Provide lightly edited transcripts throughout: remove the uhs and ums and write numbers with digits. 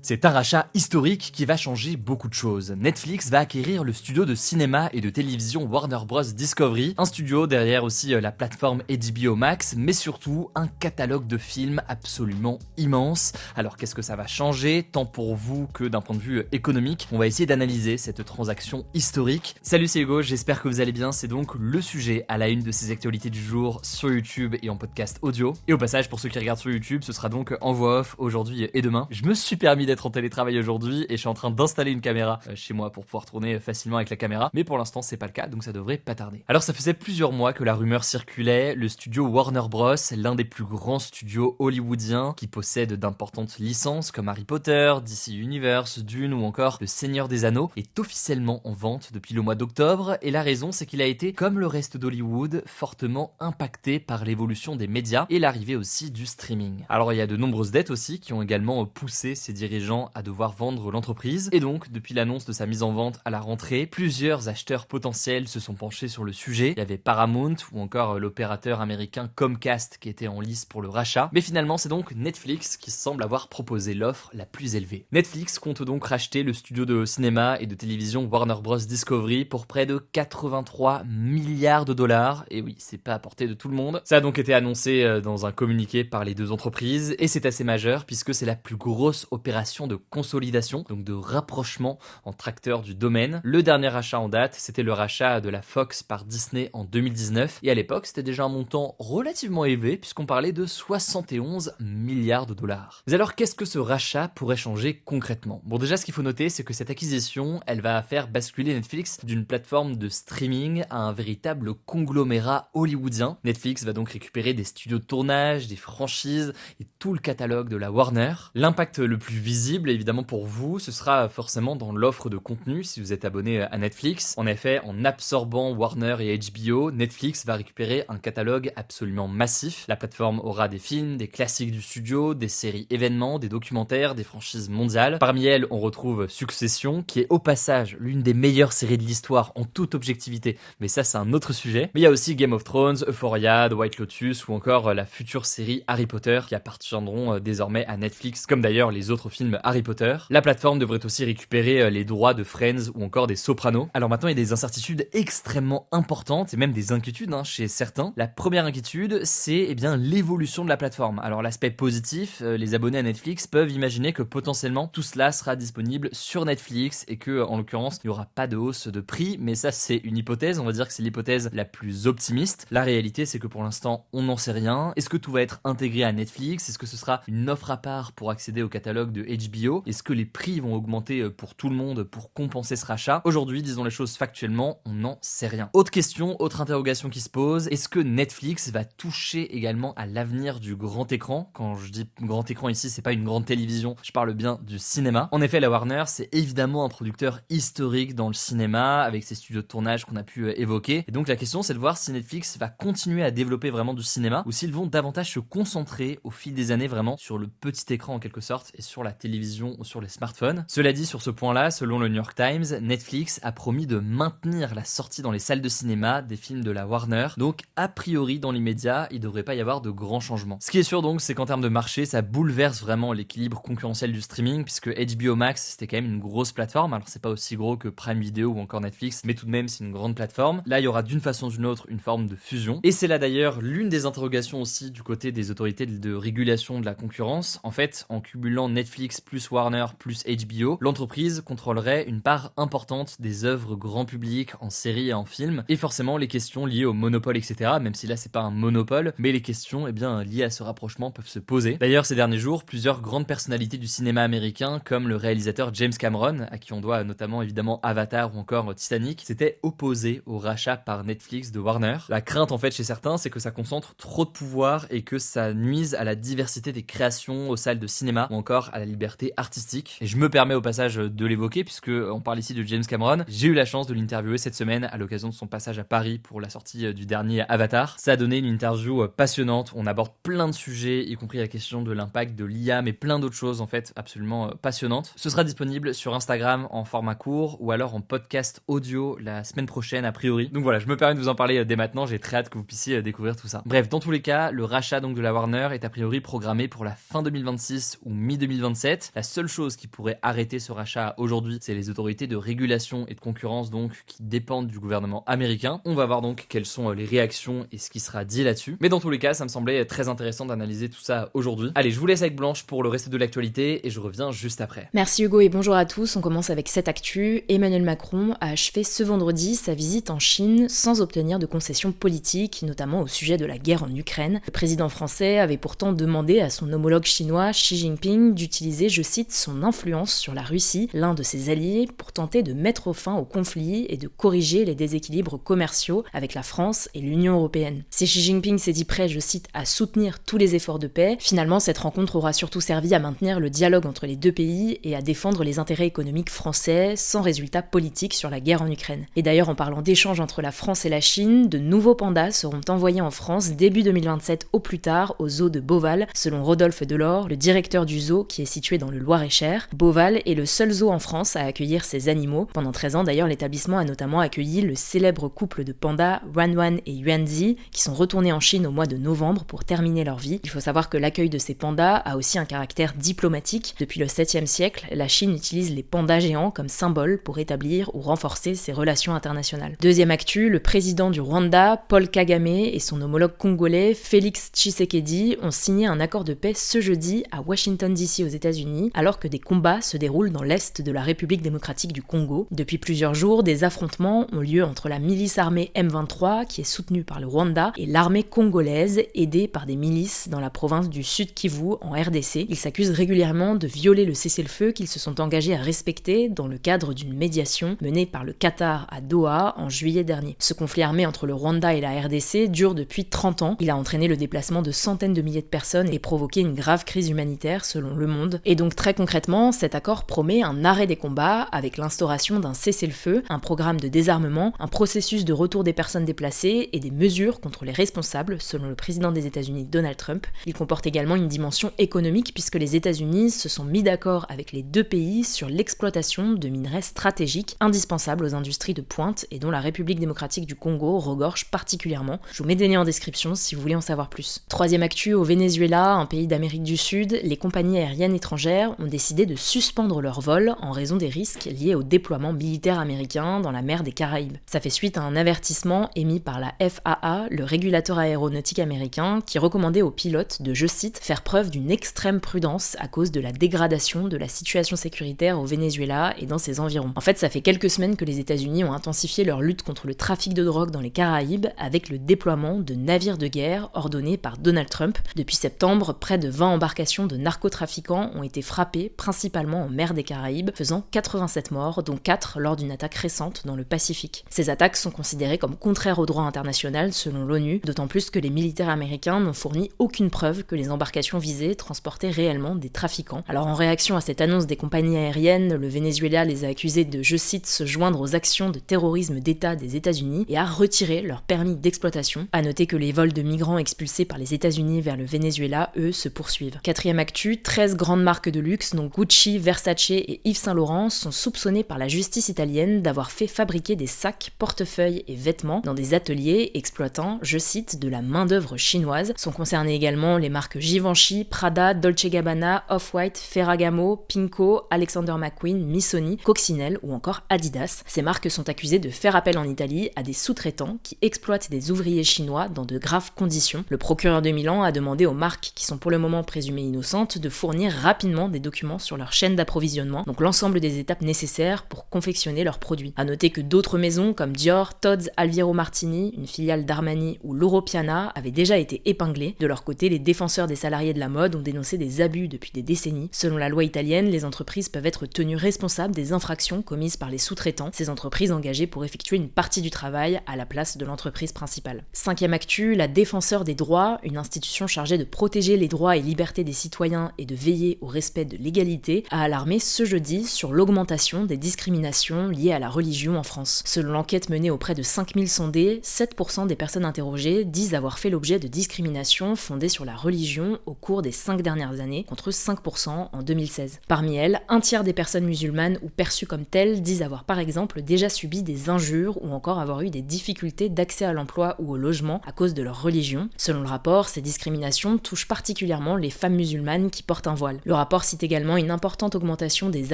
C'est un rachat historique qui va changer beaucoup de choses. Netflix va acquérir le studio de cinéma et de télévision Warner Bros. Discovery, un studio derrière aussi la plateforme HBO Max, mais surtout un catalogue de films absolument immense. Alors qu'est-ce que ça va changer, tant pour vous que d'un point de vue économique? On va essayer d'analyser cette transaction historique. Salut, c'est Hugo, j'espère que vous allez bien. C'est donc le sujet à la une de ces actualités du jour sur YouTube et en podcast audio. Et au passage, pour ceux qui regardent sur YouTube, ce sera donc en voix off aujourd'hui et demain. Je me suis permis d'être en télétravail aujourd'hui et je suis en train d'installer une caméra chez moi pour pouvoir tourner facilement avec la caméra, mais pour l'instant c'est pas le cas, donc ça devrait pas tarder. Alors ça faisait plusieurs mois que la rumeur circulait, le studio Warner Bros, l'un des plus grands studios hollywoodiens qui possède d'importantes licences comme Harry Potter, DC Universe, Dune ou encore Le Seigneur des Anneaux, est officiellement en vente depuis le mois d'octobre, et la raison c'est qu'il a été, comme le reste d'Hollywood, fortement impacté par l'évolution des médias et l'arrivée aussi du streaming. Alors il y a de nombreuses dettes aussi qui ont également poussé ses dirigeants à devoir vendre l'entreprise, et donc depuis l'annonce de sa mise en vente à la rentrée, plusieurs acheteurs potentiels se sont penchés sur le sujet. Il y avait Paramount ou encore l'opérateur américain Comcast qui était en lice pour le rachat, mais finalement c'est donc Netflix qui semble avoir proposé l'offre la plus élevée. Netflix compte donc racheter le studio de cinéma et de télévision Warner Bros Discovery pour près de 83 milliards de dollars, et oui, c'est pas à portée de tout le monde. Ça a donc été annoncé dans un communiqué par les deux entreprises, et c'est assez majeur puisque c'est la plus grosse opération de consolidation, donc de rapprochement entre acteurs du domaine. Le dernier rachat en date, c'était le rachat de la Fox par Disney en 2019, et à l'époque c'était déjà un montant relativement élevé puisqu'on parlait de 71 milliards de dollars. Mais alors qu'est-ce que ce rachat pourrait changer concrètement? Bon, déjà ce qu'il faut noter, c'est que cette acquisition, elle va faire basculer Netflix d'une plateforme de streaming à un véritable conglomérat hollywoodien. Netflix va donc récupérer des studios de tournage, des franchises et tout le catalogue de la Warner. L'impact le plus visible évidemment pour vous, ce sera forcément dans l'offre de contenu si vous êtes abonné à Netflix. En effet, en absorbant Warner et HBO, Netflix va récupérer un catalogue absolument massif. La plateforme aura des films, des classiques du studio, des séries événements, des documentaires, des franchises mondiales. Parmi elles, on retrouve Succession, qui est au passage l'une des meilleures séries de l'histoire en toute objectivité, mais ça c'est un autre sujet. Mais il y a aussi Game of Thrones, Euphoria, The White Lotus ou encore la future série Harry Potter qui appartiendront désormais à Netflix, comme d'ailleurs les autres films Harry Potter. La plateforme devrait aussi récupérer les droits de Friends ou encore des Sopranos. Alors maintenant, il y a des incertitudes extrêmement importantes et même des inquiétudes chez certains. La première inquiétude, c'est l'évolution de la plateforme. Alors l'aspect positif, les abonnés à Netflix peuvent imaginer que potentiellement tout cela sera disponible sur Netflix et que en l'occurrence, il n'y aura pas de hausse de prix, mais ça c'est une hypothèse, on va dire que c'est l'hypothèse la plus optimiste. La réalité, c'est que pour l'instant, on n'en sait rien. Est-ce que tout va être intégré à Netflix? Est-ce que ce sera une offre à part pour accéder au catalogue de HBO? Est-ce que les prix vont augmenter pour tout le monde pour compenser ce rachat? Aujourd'hui, disons les choses factuellement, on n'en sait rien. Autre question, autre interrogation qui se pose, est-ce que Netflix va toucher également à l'avenir du grand écran? Quand je dis grand écran ici, c'est pas une grande télévision, je parle bien du cinéma. En effet, la Warner, c'est évidemment un producteur historique dans le cinéma, avec ses studios de tournage qu'on a pu évoquer. Et donc la question, c'est de voir si Netflix va continuer à développer vraiment du cinéma, ou s'ils vont davantage se concentrer au fil des années vraiment sur le petit écran en quelque sorte, et sur la télévision ou sur les smartphones. Cela dit, sur ce point-là, selon le New York Times, Netflix a promis de maintenir la sortie dans les salles de cinéma des films de la Warner. Donc, a priori, dans l'immédiat, il ne devrait pas y avoir de grands changements. Ce qui est sûr donc, c'est qu'en termes de marché, ça bouleverse vraiment l'équilibre concurrentiel du streaming, puisque HBO Max, c'était quand même une grosse plateforme. Alors, c'est pas aussi gros que Prime Video ou encore Netflix, mais tout de même, c'est une grande plateforme. Là, il y aura d'une façon ou d'une autre une forme de fusion. Et c'est là d'ailleurs l'une des interrogations aussi du côté des autorités de régulation de la concurrence. En fait, en cumulant Netflix plus Warner plus HBO, l'entreprise contrôlerait une part importante des œuvres grand public en série et en film, et forcément les questions liées au monopole, etc., même si là c'est pas un monopole, mais les questions liées à ce rapprochement peuvent se poser. D'ailleurs, ces derniers jours, plusieurs grandes personnalités du cinéma américain, comme le réalisateur James Cameron, à qui on doit notamment évidemment Avatar ou encore Titanic, s'étaient opposés au rachat par Netflix de Warner. La crainte en fait chez certains, c'est que ça concentre trop de pouvoir et que ça nuise à la diversité des créations aux salles de cinéma ou encore à la liberté artistique. Et je me permets au passage de l'évoquer puisque on parle ici de James Cameron. J'ai eu la chance de l'interviewer cette semaine à l'occasion de son passage à Paris pour la sortie du dernier Avatar. Ça a donné une interview passionnante. On aborde plein de sujets, y compris la question de l'impact de l'IA, mais plein d'autres choses en fait absolument passionnantes. Ce sera disponible sur Instagram en format court ou alors en podcast audio la semaine prochaine a priori. Donc voilà, je me permets de vous en parler dès maintenant. J'ai très hâte que vous puissiez découvrir tout ça. Bref, dans tous les cas, le rachat donc de la Warner est a priori programmé pour la fin 2026 ou mi-2027. 2017. La seule chose qui pourrait arrêter ce rachat aujourd'hui, c'est les autorités de régulation et de concurrence donc qui dépendent du gouvernement américain. On va voir donc quelles sont les réactions et ce qui sera dit là-dessus. Mais dans tous les cas, ça me semblait très intéressant d'analyser tout ça aujourd'hui. Allez, je vous laisse avec Blanche pour le reste de l'actualité et je reviens juste après. Merci Hugo et bonjour à tous. On commence avec cette actu. Emmanuel Macron a achevé ce vendredi sa visite en Chine sans obtenir de concessions politiques, notamment au sujet de la guerre en Ukraine. Le président français avait pourtant demandé à son homologue chinois Xi Jinping d'utiliser, je cite, son influence sur la Russie, l'un de ses alliés, pour tenter de mettre fin au conflit et de corriger les déséquilibres commerciaux avec la France et l'Union européenne. Si Xi Jinping s'est dit prêt, je cite, à soutenir tous les efforts de paix, finalement cette rencontre aura surtout servi à maintenir le dialogue entre les deux pays et à défendre les intérêts économiques français sans résultat politique sur la guerre en Ukraine. Et d'ailleurs, en parlant d'échanges entre la France et la Chine, de nouveaux pandas seront envoyés en France début 2027 au plus tard au zoo de Beauval, selon Rodolphe Delors, le directeur du zoo qui est situé dans le Loir-et-Cher. Beauval est le seul zoo en France à accueillir ces animaux. Pendant 13 ans d'ailleurs, l'établissement a notamment accueilli le célèbre couple de pandas Wanwan et Yuanzi qui sont retournés en Chine au mois de novembre pour terminer leur vie. Il faut savoir que l'accueil de ces pandas a aussi un caractère diplomatique. Depuis le 7e siècle, la Chine utilise les pandas géants comme symbole pour établir ou renforcer ses relations internationales. Deuxième actu, le président du Rwanda, Paul Kagame, et son homologue congolais, Félix Tshisekedi, ont signé un accord de paix ce jeudi à Washington DC aux États-Unis, alors que des combats se déroulent dans l'est de la République démocratique du Congo. Depuis plusieurs jours, des affrontements ont lieu entre la milice armée M23, qui est soutenue par le Rwanda, et l'armée congolaise, aidée par des milices dans la province du Sud Kivu, en RDC. Ils s'accusent régulièrement de violer le cessez-le-feu qu'ils se sont engagés à respecter dans le cadre d'une médiation menée par le Qatar à Doha en juillet dernier. Ce conflit armé entre le Rwanda et la RDC dure depuis 30 ans. Il a entraîné le déplacement de centaines de milliers de personnes et provoqué une grave crise humanitaire selon Le Monde. Et donc très concrètement, cet accord promet un arrêt des combats avec l'instauration d'un cessez-le-feu, un programme de désarmement, un processus de retour des personnes déplacées et des mesures contre les responsables, selon le président des États-Unis Donald Trump. Il comporte également une dimension économique puisque les États-Unis se sont mis d'accord avec les deux pays sur l'exploitation de minerais stratégiques indispensables aux industries de pointe et dont la République démocratique du Congo regorge particulièrement. Je vous mets des liens en description si vous voulez en savoir plus. Troisième actu, au Venezuela, un pays d'Amérique du Sud, les compagnies aériennes étrangères ont décidé de suspendre leurs vols en raison des risques liés au déploiement militaire américain dans la mer des Caraïbes. Ça fait suite à un avertissement émis par la FAA, le régulateur aéronautique américain, qui recommandait aux pilotes de, je cite, faire preuve d'une extrême prudence à cause de la dégradation de la situation sécuritaire au Venezuela et dans ses environs. En fait, ça fait quelques semaines que les États-Unis ont intensifié leur lutte contre le trafic de drogue dans les Caraïbes avec le déploiement de navires de guerre ordonnés par Donald Trump. Depuis septembre, près de 20 embarcations de narcotrafiquants ont été frappées, principalement en mer des Caraïbes, faisant 87 morts, dont 4 lors d'une attaque récente dans le Pacifique. Ces attaques sont considérées comme contraires au droit international selon l'ONU, d'autant plus que les militaires américains n'ont fourni aucune preuve que les embarcations visées transportaient réellement des trafiquants. Alors en réaction à cette annonce des compagnies aériennes, le Venezuela les a accusés de, je cite, se joindre aux actions de terrorisme d'État des États-Unis et a retiré leur permis d'exploitation. À noter que les vols de migrants expulsés par les États-Unis vers le Venezuela, eux, se poursuivent. Quatrième actu, 13 grandes marques de luxe, dont Gucci, Versace et Yves Saint Laurent, sont soupçonnées par la justice italienne d'avoir fait fabriquer des sacs, portefeuilles et vêtements dans des ateliers exploitant, je cite, de la main-d'œuvre chinoise. Sont concernées également les marques Givenchy, Prada, Dolce Gabbana, Off-White, Ferragamo, Pinko, Alexander McQueen, Missoni, Coccinelle ou encore Adidas. Ces marques sont accusées de faire appel en Italie à des sous-traitants qui exploitent des ouvriers chinois dans de graves conditions. Le procureur de Milan a demandé aux marques qui sont pour le moment présumées innocentes de fournir rapidement des documents sur leur chaîne d'approvisionnement, donc l'ensemble des étapes nécessaires pour confectionner leurs produits. A noter que d'autres maisons comme Dior, Tod's, Alviero Martini, une filiale d'Armani ou Loro Piana avaient déjà été épinglées. De leur côté, les défenseurs des salariés de la mode ont dénoncé des abus depuis des décennies. Selon la loi italienne, les entreprises peuvent être tenues responsables des infractions commises par les sous-traitants, ces entreprises engagées pour effectuer une partie du travail à la place de l'entreprise principale. Cinquième actu, la Défenseure des droits, une institution chargée de protéger les droits et libertés des citoyens et de veiller au respect de l'égalité, a alarmé ce jeudi sur l'augmentation des discriminations liées à la religion en France. Selon l'enquête menée auprès de 5000 sondés, 7% des personnes interrogées disent avoir fait l'objet de discriminations fondées sur la religion au cours des 5 dernières années, contre 5% en 2016. Parmi elles, un tiers des personnes musulmanes ou perçues comme telles disent avoir par exemple déjà subi des injures ou encore avoir eu des difficultés d'accès à l'emploi ou au logement à cause de leur religion. Selon le rapport, ces discriminations touchent particulièrement les femmes musulmanes qui portent un voile. Le rapport cite également une importante augmentation des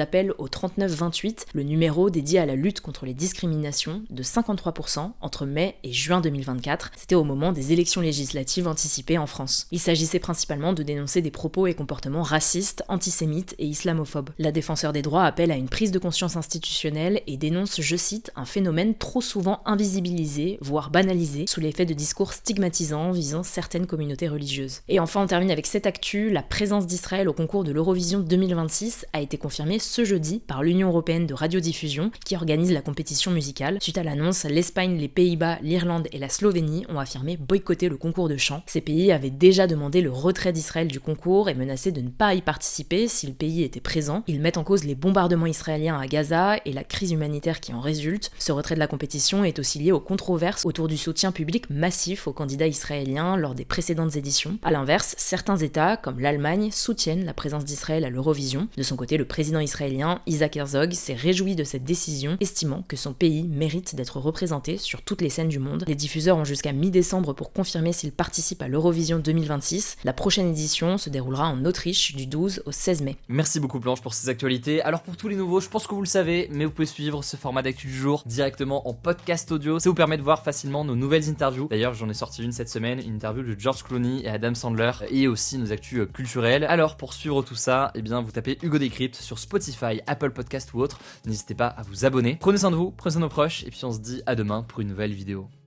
appels au 3928, le numéro dédié à la lutte contre les discriminations, de 53% entre mai et juin 2024. C'était au moment des élections législatives anticipées en France. Il s'agissait principalement de dénoncer des propos et comportements racistes, antisémites et islamophobes. La défenseure des droits appelle à une prise de conscience institutionnelle et dénonce, je cite, un phénomène trop souvent invisibilisé, voire banalisé, sous l'effet de discours stigmatisants visant certaines communautés religieuses. Et enfin, on termine avec cette actu, la présence d'Israël au concours de l'Eurovision 2026 a été confirmée ce jeudi par l'Union européenne de radiodiffusion qui organise la compétition musicale. Suite à l'annonce, l'Espagne, les Pays-Bas, l'Irlande et la Slovénie ont affirmé boycotter le concours de chant. Ces pays avaient déjà demandé le retrait d'Israël du concours et menacé de ne pas y participer si le pays était présent. Ils mettent en cause les bombardements israéliens à Gaza et la crise humanitaire qui en résulte. Ce retrait de la compétition est aussi lié aux controverses autour du soutien public massif aux candidats israéliens lors des précédentes éditions. A l'inverse, certains États, comme l'Allemagne, soutiennent la présence d'Israël à l'Eurovision. De son côté, le président israélien, Isaac Herzog, s'est réjoui de cette décision, estimant que son pays mérite d'être représenté sur toutes les scènes du monde. Les diffuseurs ont jusqu'à mi-décembre pour confirmer s'ils participent à l'Eurovision 2026. La prochaine édition se déroulera en Autriche du 12 au 16 mai. Merci beaucoup Blanche pour ces actualités. Alors pour tous les nouveaux, je pense que vous le savez, mais vous pouvez suivre ce format d'actu du jour directement en podcast audio. Ça vous permet de voir facilement nos nouvelles interviews. D'ailleurs, j'en ai sorti une cette semaine, une interview de George Clooney et Adam Sandler, et aussi nos actus culturelles. Alors pour suivre tout ça, eh bien vous tapez Hugo Décrypte sur Spotify, Apple Podcast ou autre. N'hésitez pas à vous abonner. Prenez soin de vous, prenez soin de nos proches, et puis on se dit à demain pour une nouvelle vidéo.